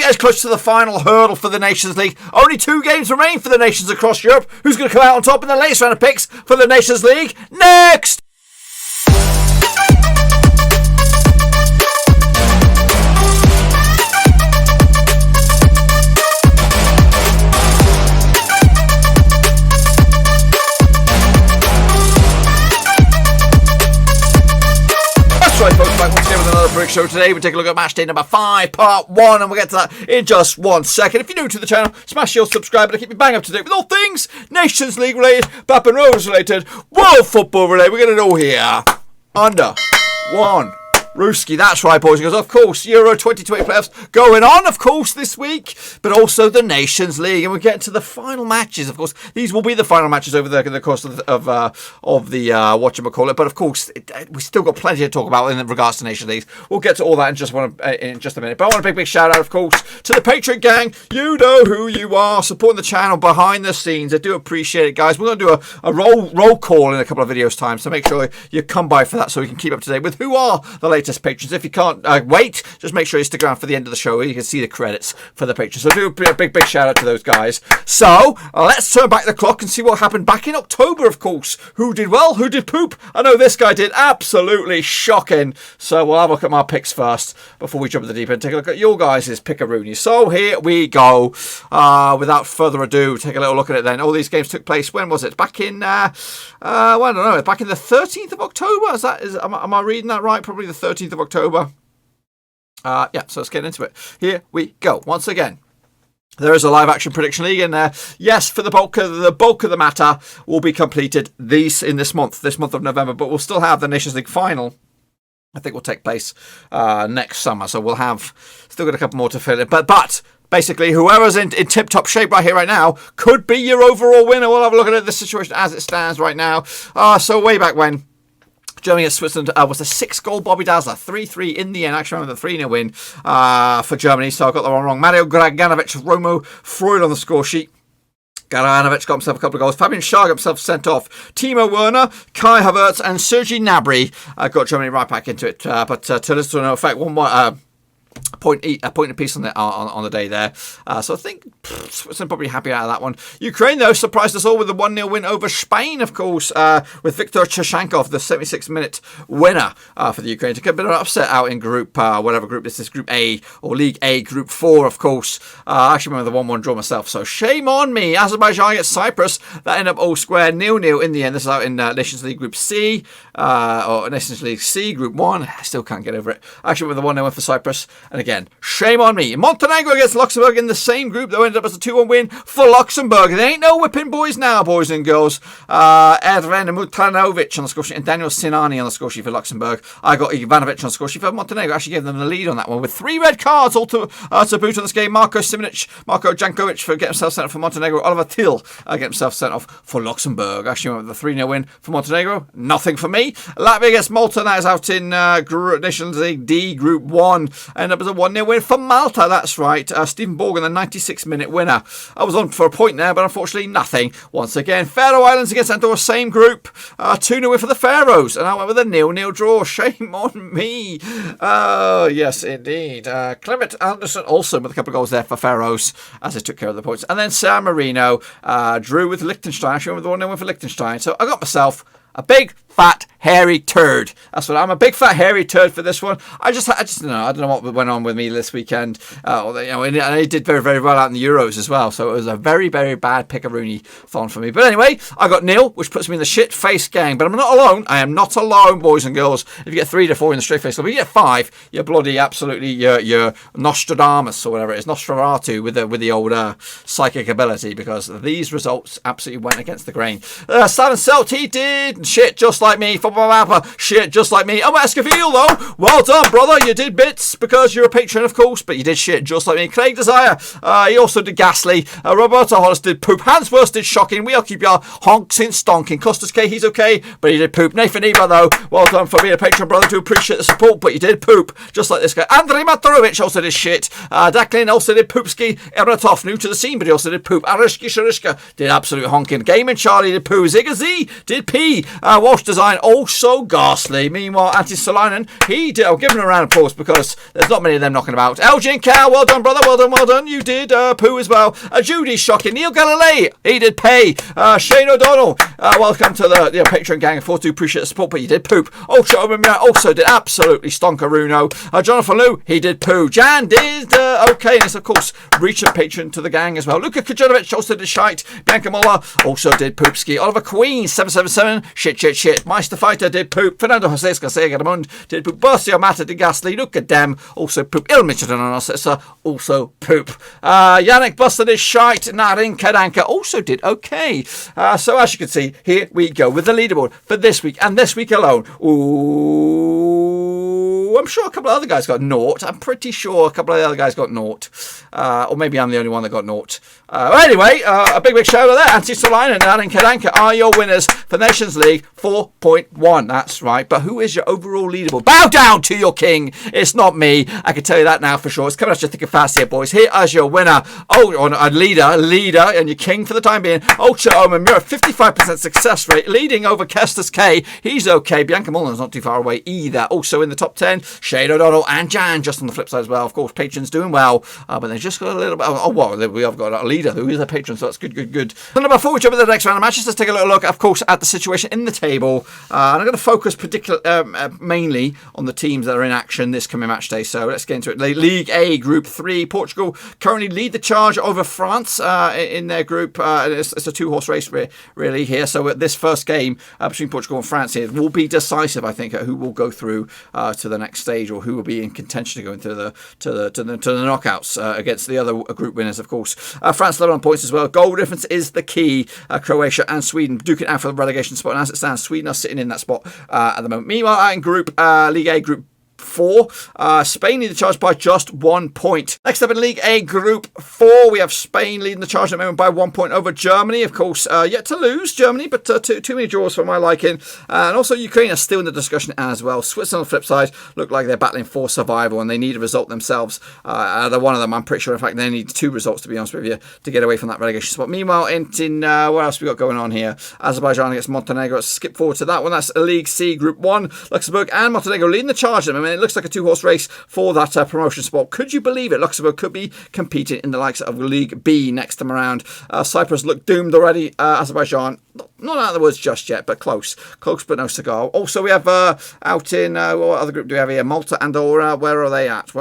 get close to the final hurdle for the Nations League. Only 2 games remain for the nations across Europe. Who's going to come out on top in the latest round of picks for the Nations League? Next! Right, folks, back once again with another Brick Show. Today we take a look at Matchday number 5, part 1, and we'll get to that in just 1 second. If you're new to the channel, smash your subscribe button to keep you bang up to date with all things Nations League related, Bap and Rose related, world football related. We're going to know here. Under 1. Ruski, that's right, boys and girls. Of course, Euro 2020 playoffs going on, of course, this week, but also the Nations League, and we're getting to the final matches. Of course, these will be the final matches over the course of the whatchamacallit. But of course, we've still got plenty to talk about in regards to Nations League. We'll get to all that in just a minute. But I want a big shout out, of course, to the Patreon gang. You know who you are, supporting the channel behind the scenes. I do appreciate it, guys. We're going to do a roll call in a couple of videos time, so make sure you come by for that so we can keep up to date with who are the latest patrons. If you can't wait, just make sure you stick around for the end of the show. You can see the credits for the patrons. So do a big shout out to those guys. So let's turn back the clock and see what happened back in October, of course. Who did well? Who did poop? I know this guy did absolutely shocking. So we'll have a look at my picks first before we jump in the deep end. Take a look at your guys' pickaroonies. So here we go. Without further ado, take a little look at it then. All these games took place, when was it? Back in well, I don't know, back in the 13th of October. Am I reading that right? Probably the 13th of October. Yeah, so let's get into it. Here we go. Once again, there is a live action prediction league, and yes, for the bulk of the matter will be completed in this month of November. But we'll still have the Nations League final. I think will take place next summer. So we'll have still got a couple more to fill in. But basically, whoever's in tip-top shape right here, right now, could be your overall winner. We'll have a look at the situation as it stands right now. So way back when, Germany against Switzerland was a 6-goal Bobby Dazzler, 3-3 in the end. Actually, I remember the 3-0 win for Germany, so I got that one wrong. Mario Graganovic, Romo Freud on the score sheet. Garanovic got himself a couple of goals. Fabian Schär got himself sent off. Timo Werner, Kai Havertz, and Sergi Gnabry got Germany right back into it. But to listen to no effect, one more. Point apiece on the day there. So I think Switzerland probably happy out of that one. Ukraine, though, surprised us all with a 1-0 win over Spain, of course, with Viktor Chashankov, the 76-minute winner for the Ukraine. Took a bit of an upset out in whatever group this is, Group A, or League A, Group 4, of course. I actually remember the 1-1 draw myself, so shame on me. Azerbaijan against Cyprus, that ended up all square 0-0 in the end. This is out in Nations League Group C, or Nations League C, Group 1. I still can't get over it. I actually remember the 1-0 win for Cyprus, and again, shame on me. Montenegro against Luxembourg in the same group, though, ended up as a 2-1 win for Luxembourg. There ain't no whipping boys now, boys and girls. Erven Mutlanovic on the score sheet and Daniel Sinani on the score sheet for Luxembourg. I got Ivanovic on the score sheet for Montenegro. Actually gave them the lead on that one with 3 red cards all to boot on this game. Marko Simovic, Marko Jankovic for getting himself sent off for Montenegro. Oliver Till getting himself sent off for Luxembourg. Actually went with the 3-0 win for Montenegro. Nothing for me. Latvia against Malta. That is out in Nations League D, Group 1. Ended up as a 1-0 win for Malta, that's right. Stephen Borgen, the 96-minute winner. I was on for a point there, but unfortunately nothing. Once again, Faroe Islands against Andorra, same group. 2-0 win for the Faroes, and I went with a 0-0 draw. Shame on me. Yes, indeed. Clement Anderson also with a couple of goals there for Faroes, as they took care of the points. And then San Marino drew with Liechtenstein. Actually went with the 1-0 win for Liechtenstein. So I got myself a big, fat, hairy turd. That's what I'm, a big, fat, hairy turd for this one. I just don't know. I don't know what went on with me this weekend. And I did very, very well out in the Euros as well. So it was a very, very bad pickaroony-thon for me. But anyway, I got 0, which puts me in the shit-face gang. But I'm not alone. I am not alone, boys and girls. If you get 3 to 4 in the straight-face club, if you get 5, you're bloody absolutely, you're Nostradamus or whatever it is, Nosferatu with the old psychic ability, because these results absolutely went against the grain. Simon Selt, he did shit just like me. Shit just like me. Oh, Escoffield, though, well done, brother. You did bits because you're a patron, of course, but you did shit just like me. Craig Desire, he also did ghastly. Roberto Hollis did poop. Hansworth did shocking. We'll keep your honks in stonking. Costas K, he's okay, but he did poop. Nathan Eba, though, well done for being a patron, brother. Do appreciate the support, but you did poop just like this guy. Andrei Matorovic also did shit. Daklin also did poopski. Ebratov, new to the scene, but he also did poop. Arishki Sharishka did absolute honking. Game and Charlie did poo. Zigga Z did pee. Walsh design, also ghastly. Meanwhile, Antti Solainen, he did. I'll give him a round of applause because there's not many of them knocking about. Elgin Cow, well done, brother. Well done. You did poo as well. Judy, shocking. Neil Galilei, he did pay. Shane O'Donnell, welcome to the Patreon gang. I do appreciate the support, but you did poop. Ultra Omamira also did absolutely stonkeruno. Jonathan Liu, he did poo. Jan did okay. And it's, of course, reach a patron to the gang as well. Luka Kajanovic also did shite. Bianca Muller also did poopski. Oliver Queen, 777, shit. Meister Fighter did poop. Fernando Jose Garcia did poop. Bercio Mata did ghastly. Luca Dem also poop. Il Michigan also poop. Yannick busted his shite. Narin Kadanka also did okay. So as you can see, here we go with the leaderboard for this week and this week alone. Ooh, I'm sure a couple of other guys got naught. I'm pretty sure a couple of the other guys got naught. Or maybe I'm the only one that got naught. Anyway, a big shout out there. Antti Solainen and Narin Kadanka are your winners for Nations League 4.1. That's right. But who is your overall leaderboard? Bow down to your king. It's not me. I can tell you that now for sure. It's coming at you thick and fast here, boys. Here as your winner. A leader, and your king for the time being. Ultra Omen, you're at 55% success rate, leading over Kestis K. He's okay. Bianca Mullen's not too far away either. Also in the top 10, Shane O'Donnell and Jan just on the flip side as well. Of course, patrons doing well, but they just got a little bit. We have got a leader who is a patron, so that's good. So now before we jump into the next round of matches, let's take a little look, of course, at the situation in the table. And I'm going to focus mainly on the teams that are in action this coming match day. So let's get into it. League A, Group 3. Portugal currently lead the charge over France in their group. It's a two-horse race really here. So this first game between Portugal and France here will be decisive, I think, at who will go through to the next stage or who will be in contention to go into the knockouts against the other group winners, of course. France 11 points as well. Goal difference is the key. Croatia and Sweden duking out for the relegation spot. And as it stands, Sweden are sitting in that spot at the moment. Meanwhile, in League A, Group 4. Spain lead the charge by just 1 point. Next up in League A, Group 4, we have Spain leading the charge at the moment by 1 point over Germany. Of course, yet to lose Germany, but too many draws for my liking. And also Ukraine are still in the discussion as well. Switzerland on the flip side look like they're battling for survival and they need a result themselves. They're one of them, I'm pretty sure. In fact, they need 2 results, to be honest with you, to get away from that relegation spot. Meanwhile, in what else we got going on here? Azerbaijan against Montenegro. Let's skip forward to that one. That's League C, Group 1. Luxembourg and Montenegro leading the charge at the moment. It looks like a 2-horse race for that promotion spot. Could you believe it? Luxembourg could be competing in the likes of League B next time around. Cyprus look doomed already. Azerbaijan, not out of the woods just yet, but close but no cigar. Also, we have out in what other group do we have here? Malta, Andorra. Where are they at?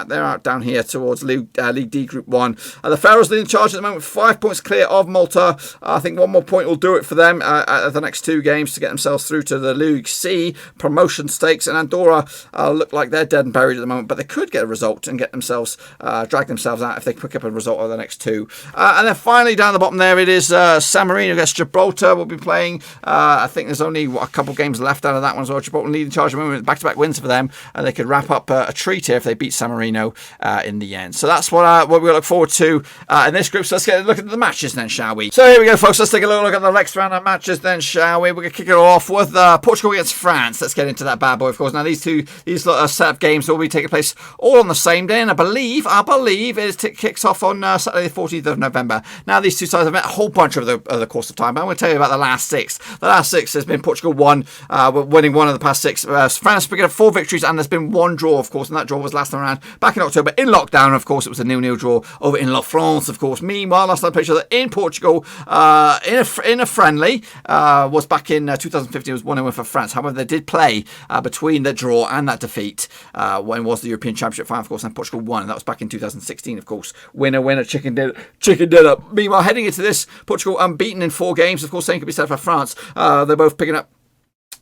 They're out down here towards League D, Group 1. The Faroes leading charge at the moment, 5 points clear of Malta. I think 1 more point will do it for them at the next 2 games to get themselves through to the League C promotion stakes. And Andorra look like they're dead and buried at the moment, but they could get a result and get themselves drag themselves out if they pick up a result over the next 2. And then finally down the bottom there, it is San Marino against Gibraltar. We'll be playing. I think there's only a couple games left out of that one as well. Gibraltar leading charge at the moment, back-to-back wins for them, and they could wrap up a treat here if they beat San Marino in the end. So that's what we look forward to in this group. So let's get a look at the matches then, shall we? So here we go, folks. Let's take a little look at the next round of matches then, shall we? We're going to kick it off with Portugal against France. Let's get into that bad boy, of course. Now these set-up games will be taking place all on the same day, and I believe it kicks off on Saturday the 14th of November. Now these two sides have met a whole bunch over the course of time, but I'm going to tell you about the last 6. The last 6 has been Portugal winning 1 of the past 6. France picking up 4 victories, and there's been 1 draw, of course, and that draw was last time around back in October in lockdown. Of course, it was a 0-0 draw over in La France, of course. Meanwhile, last time I played each other in Portugal in a friendly was back in 2015. It was 1-0 for France. However, they did play between the draw and that defeat when was the European Championship final, of course, and Portugal won. And that was back in 2016, of course. Winner, chicken dinner. Meanwhile, heading into this, Portugal unbeaten in 4 games. Of course, same could be said for France. They're both picking up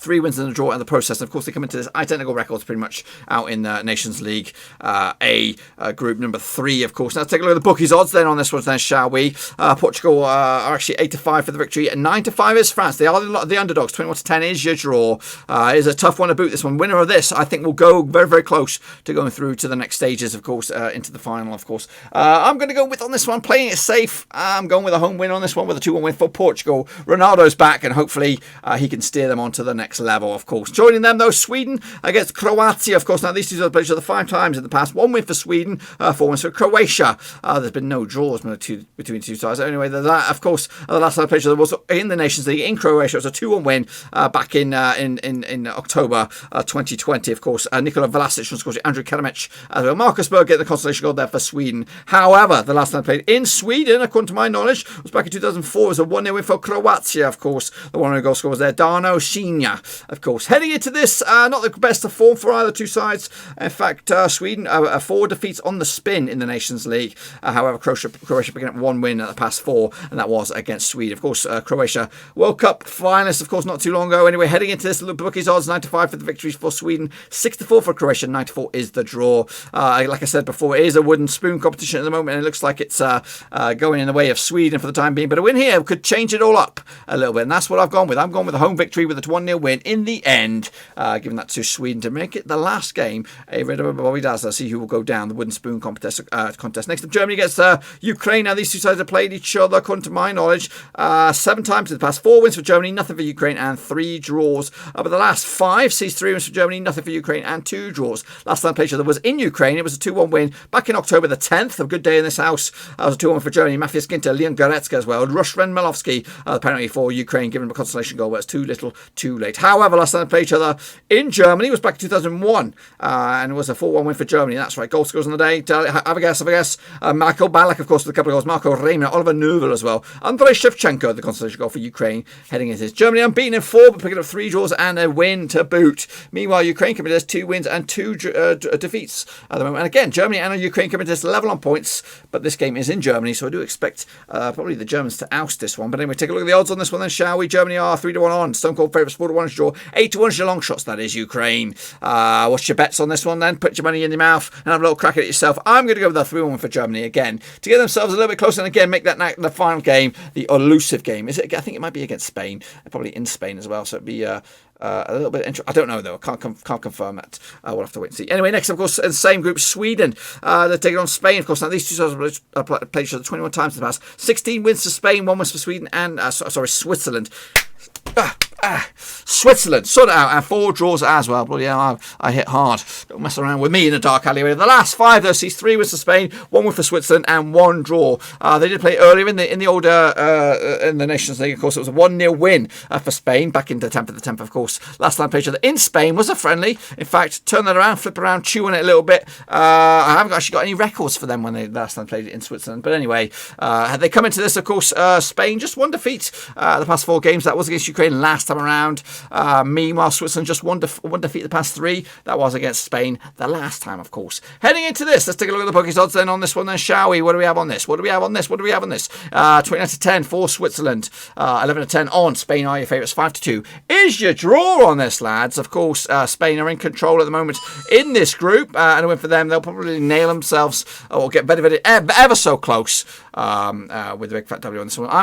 3 wins and a draw in the process. And of course, they come into this identical records pretty much out in the Nations League A group number 3, of course. Now, let's take a look at the bookies odds then on this one then, shall we? Portugal are actually 8-5 for the victory, and 9-5 is France. They are the underdogs. 21-10 is your draw. It is a tough one to boot, this one. Winner of this, I think, will go very, very close to going through to the next stages, of course, into the final, of course. I'm going to go with, on this one, playing it safe. I'm going with a home win on this one, with a 2-1 win for Portugal. Ronaldo's back, and hopefully he can steer them on to the next next level, of course. Joining them, though, Sweden against Croatia, of course. Now, these two have played each other 5 times in the past. 1 win for Sweden, 4 wins for Croatia. There's been no draws between the two sides. Anyway, that, of course, the last time I played each other was in the Nations League in Croatia. It was a 2-1 win back in October 2020, of course. Nikola Vlasic was scoring, Andrew Karamich as well. Marcus Berg getting the consolation goal there for Sweden. However, the last time I played in Sweden, according to my knowledge, was back in 2004. It was a 1-0 win for Croatia, of course. The 1-0 goal scorer was there, Darno Sinja, of course. Heading into this, not the best of form for either two sides. In fact, Sweden 4 defeats on the spin in the Nations League. However, Croatia picking up 1 win at the past 4, and that was against Sweden. Of course, Croatia World Cup finalists, of course, not too long ago. Anyway, heading into this, the bookies odds 9-5 for the victories for Sweden, 6-4 for Croatia, 9-4 is the draw. Like I said before, it is a wooden spoon competition at the moment, and it looks like it's going in the way of Sweden for the time being. But a win here could change it all up a little bit, and that's what I've gone with. I'm going with a home victory with a 1-0 win in the end, giving that to Sweden to make it the last game. Bobby Dazzler, see who will go down the wooden spoon contest. Next up, Germany gets Ukraine. Now, these two sides have played each other, according to my knowledge, 7 times in the past. 4 wins for Germany, nothing for Ukraine, and 3 draws. But the last 5 sees 3 wins for Germany, nothing for Ukraine, and 2 draws. Last time I played each other was in Ukraine. It was a 2-1 win back in October the 10th. A good day in this house. It was a 2-1 for Germany. Mafias Ginter, Leon Goretzka as well. Rushven Milovsky, apparently for Ukraine, giving him a consolation goal, but it's too little, too late. However, last time I played each other in Germany was back in 2001, and it was a 4-1 win for Germany. That's right. Goal scorers on the day. Have a guess. Marko Balak, of course, with a couple of goals. Marco Reimer, Oliver Neuvel as well. Andrei Shevchenko, the consolation goal for Ukraine, heading into this. Germany unbeaten in 4, but picking up 3 draws and a win to boot. Meanwhile, Ukraine coming to this 2 wins and 2 defeats at the moment. And again, Germany and Ukraine coming to this level on points, but this game is in Germany, so I do expect probably the Germans to oust this one. But anyway, take a look at the odds on this one then, shall we? Germany are 3-1 on. Stone Cold favourites, 4-1 is draw. 8-1 is your long shots, that is Ukraine. What's your bets on this one then? Put your money in your mouth and have a little crack at it yourself. I'm going to go with a 3-1 for Germany again to get themselves a little bit closer and again make that the final game the elusive game. Is it? I think it might be against Spain, probably in Spain as well. So it'd be a little bit interesting. I don't know though. I can't confirm that. We'll have to wait and see. Anyway, next of course in the same group, Sweden. They're taking on Spain. Of course, now these two sides have played each other 21 times in the past. 16 wins for Spain, 1 wins for Sweden, and Switzerland. Switzerland, sort it out, and 4 draws as well. Bloody hell, I hit hard. Don't mess around with me in a dark alleyway. The last 5 though sees 3 wins for Spain, 1 win for Switzerland, and 1 draw. They did play earlier in the older in the Nations League. Of course, it was a 1-0 win for Spain back in the 10th of the 10th. Of course, last time I played each other in Spain was a friendly. In fact, turn that around, flip around, chew on it a little bit. I haven't actually got any records for them when they last time played it in Switzerland. But anyway, had they come into this, of course, Spain just 1 defeat the past 4 games. That was against Ukraine last time around. Meanwhile, Switzerland just one defeat the past 3. That was against Spain the last time, of course. Heading into this, let's take a look at the bookies odds then on this one then, shall we? What do we have on this? 29-10 for Switzerland. 11-10 on Spain are your favourites. 5-2 is your draw on this, lads. Of course, Spain are in control at the moment in this group, and a win for them. They'll probably nail themselves or get ever so close with the big fat W on this one. I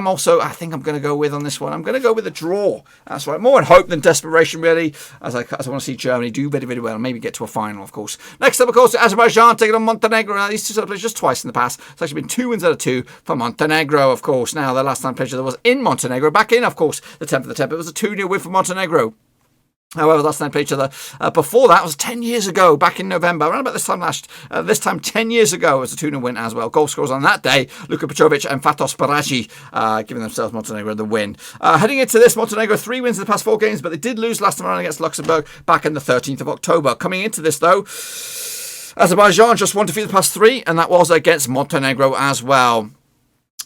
think I'm going to go with on this one. I'm going to go with a draw. That's right. More in hope than desperation, really, as I want to see Germany do very, very well and maybe get to a final, of course. Next up, of course, Azerbaijan taking on Montenegro. Now, these two have played just twice in the past. It's actually been 2 wins out of 2 for Montenegro, of course. Now, the last time pleasure there was in Montenegro, back in, of course, the 10th of the 10th. It was a 2-0 win for Montenegro. However, last time I played each other before that was 10 years ago, back in November. Around about this time 10 years ago, it was a 2-0 win as well. Goal scorers on that day, Luka Petrovic and Fatos Paraji, giving themselves Montenegro the win. Heading into this, Montenegro 3 wins in the past 4 games, but they did lose last time around against Luxembourg back on the 13th of October. Coming into this, though, Azerbaijan just 1 defeat the past 3, and that was against Montenegro as well.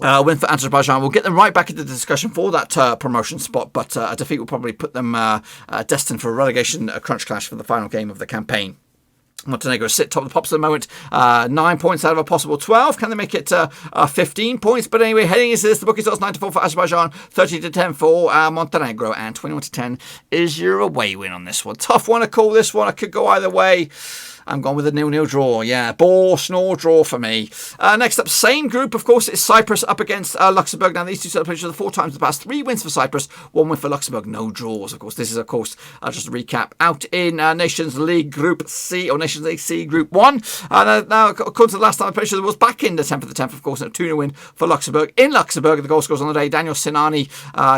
Win for Azerbaijan will get them right back into the discussion for that promotion spot, but a defeat will probably put them destined for a relegation crunch clash for the final game of the campaign. Montenegro sit top of the pops at the moment, 9 points out of a possible 12. Can they make it 15 points? But anyway, heading into this, the bookies odds 9-4 for Azerbaijan, 30-10 for Montenegro, and 21-10 is your away win on this one. Tough one to call this one. I could go either way. I'm going with a 0-0 draw. Yeah, ball, snore, draw for me. Next up, same group, of course, is Cyprus up against Luxembourg. Now, these two celebrations are 4 times in the past. 3 wins for Cyprus, 1 win for Luxembourg. No draws, of course. This is, of course, just a recap. Out in Nations League Group C, or Nations League C Group 1. Now, according to the last time I played, it was back in the 10th of the 10th, of course, and a 2-0 win for Luxembourg. In Luxembourg, the goal scores on the day. Daniel Sinani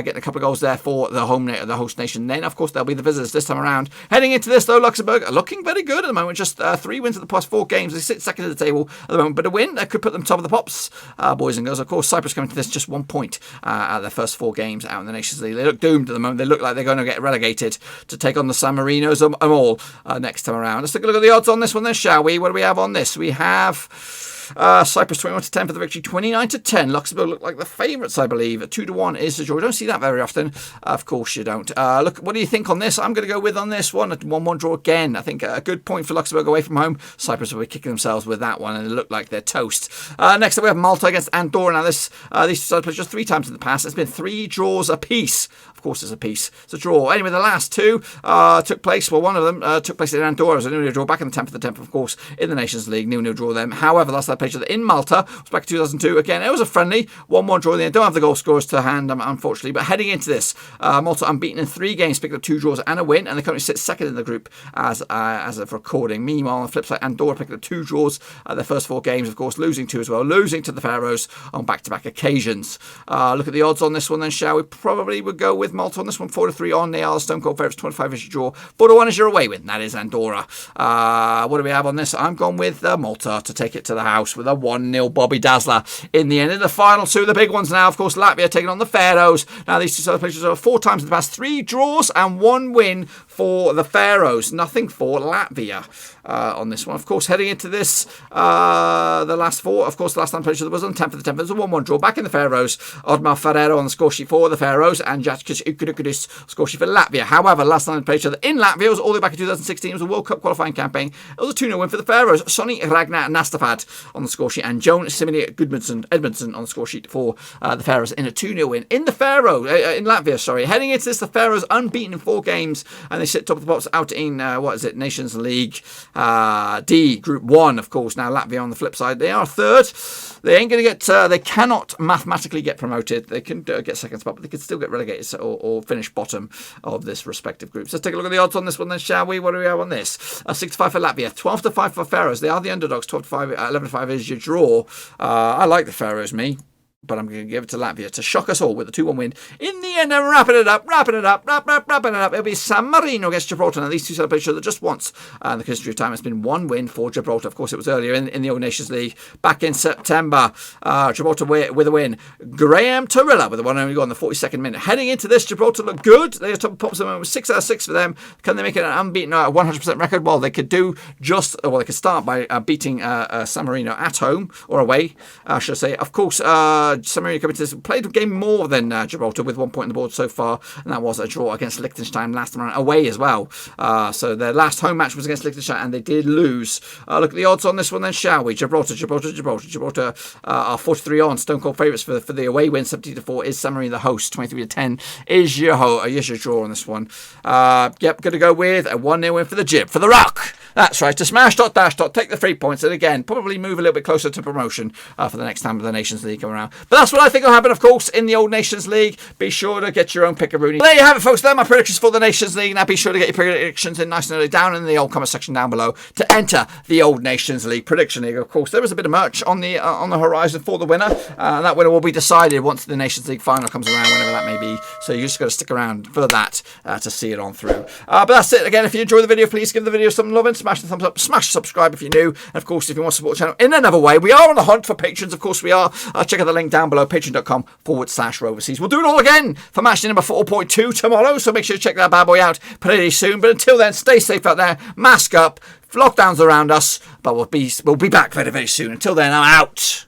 getting a couple of goals there for the host nation. Then, of course, they'll be the visitors this time around. Heading into this, though, Luxembourg are looking very good at the moment. Just 3 wins at the past 4 games. They sit second at the table at the moment, but a win that could put them top of the pops, boys and girls. Of course, Cyprus coming to this just 1 point out of their first 4 games out in the Nations League. They look doomed at the moment. They look like they're going to get relegated to take on the San Marinos and all next time around. Let's take a look at the odds on this one then, shall we? What do we have on this? We have Cyprus 21-10 for the victory, 29-10. Luxembourg look like the favourites, I believe. 2-1 is the draw. We don't see that very often. Of course you don't. Look, what do you think on this? I'm going to go with on this one. A 1-1 draw again. I think a good point for Luxembourg away from home. Cyprus will be kicking themselves with that one, and they look like they're toast. Next up, we have Malta against Andorra. Now, these two sides played just 3 times in the past. It's been 3 draws apiece. Of course, it's a piece. It's a draw. Anyway, the last 2 took place. Well, one of them took place in Andorra. It was a 0-0 draw back in the 10th of the 10th, of course, in the Nations League. 0-0 draw them. However, last time I played in Malta was back in 2002. Again, it was a friendly 1-1 draw. They don't have the goal scorers to hand, unfortunately. But heading into this, Malta unbeaten in 3 games, picked up 2 draws and a win, and they currently sit second in the group as of recording. Meanwhile, on the flip side, Andorra picked up 2 draws at their first 4 games, of course, losing 2 as well, losing to the Faroes on back-to-back occasions. Look at the odds on this one then, shall we? Probably would go with Malta on this one. 4-3 on. They are the Stone Cold favourites. 25 is your draw. 4-1 is your away win. That is Andorra. What do we have on this? I'm gone with Malta to take it to the house with a 1-0 Bobby Dazzler in the end. In the final 2, the big ones now, of course, Latvia taking on the Faroes. Now, these 2 celebrations are 4 times in the past, 3 draws and 1 win for the Faroes. Nothing for Latvia on this one. Of course, heading into this, the last 4, of course, the last time played was on 10th of the 10th. It was a 1-1 draw back in the Faroes. Odmar Ferrero on the score sheet for the Faroes and Jacek Ukudukudis score sheet for Latvia. However, last time they played each other in Latvia was all the way back in 2016. It was a World Cup qualifying campaign. It was a 2-0 win for the Faroes. Sonny Ragnar Nastafad on the score sheet and Joan Simini Edmundson on the score sheet for the Faroes in a 2-0 win in the in Latvia. Sorry, heading into this, the Faroes unbeaten in 4 games and they sit top of the pops out in Nations League D Group 1. Of course, now Latvia on the flip side, they are 3rd. They ain't going to get. They cannot mathematically get promoted. They can get second spot, but they could still get relegated or finish bottom of this respective group. So let's take a look at the odds on this one then, shall we? What do we have on this? 6-5 for Latvia, 12-5 for Faroes. They are the underdogs. 12-5, 11-5 is your draw. I like the Faroes, but I'm going to give it to Latvia to shock us all with a 2-1 win. In the end, I'm wrapping it up. It'll be San Marino against Gibraltar. Now, these 2 celebrate each other just once. In the history of time, it's been 1 win for Gibraltar. Of course, it was earlier in the Old Nations League back in September. Gibraltar with a win. Graham Torilla with a 1-0 goal in the 42nd minute. Heading into this, Gibraltar look good. They are top of pops at the moment with 6 out of 6 for them. Can they make it an unbeaten 100% record? Well, they could they could start by beating San Marino at home or away, I should say. Of course, San Marino coming to this, played a game more than Gibraltar with 1 point on the board so far, and that was a draw against Liechtenstein last time around, away as well. So their last home match was against Liechtenstein, and they did lose. Look at the odds on this one then, shall we? Gibraltar are 43 on. Stone Cold favourites for the away win. 70-4 is San Marino the host. 23-10 is your draw on this one. Yep, going to go with a 1-0 win for the Gib, for the Rock. That's right, to smash dash take the 3 points, and again, probably move a little bit closer to promotion for the next time the Nations League come around. But that's what I think will happen, of course, in the Old Nations League. Be sure to get your own pick-a-rooney. There you have it, folks. They're my predictions for the Nations League. Now, be sure to get your predictions in nice and early down in the old comment section down below to enter the Old Nations League Prediction League. Of course, there is a bit of merch on the horizon for the winner. That winner will be decided once the Nations League final comes around, whenever that may be. So you just got to stick around for that to see it on through. But that's it. Again, if you enjoy the video, please give the video some love and smash the thumbs up, smash subscribe if you're new, and of course, if you want to support the channel in another way, we are on the hunt for patrons. Of course, we are. Check out the link down below, patreon.com/Roverseas. We'll do it all again for Matchday number 4.2 tomorrow, so make sure to check that bad boy out pretty soon. But until then, stay safe out there, mask up, lockdowns around us, but we'll be back very, very soon. Until then, I'm out.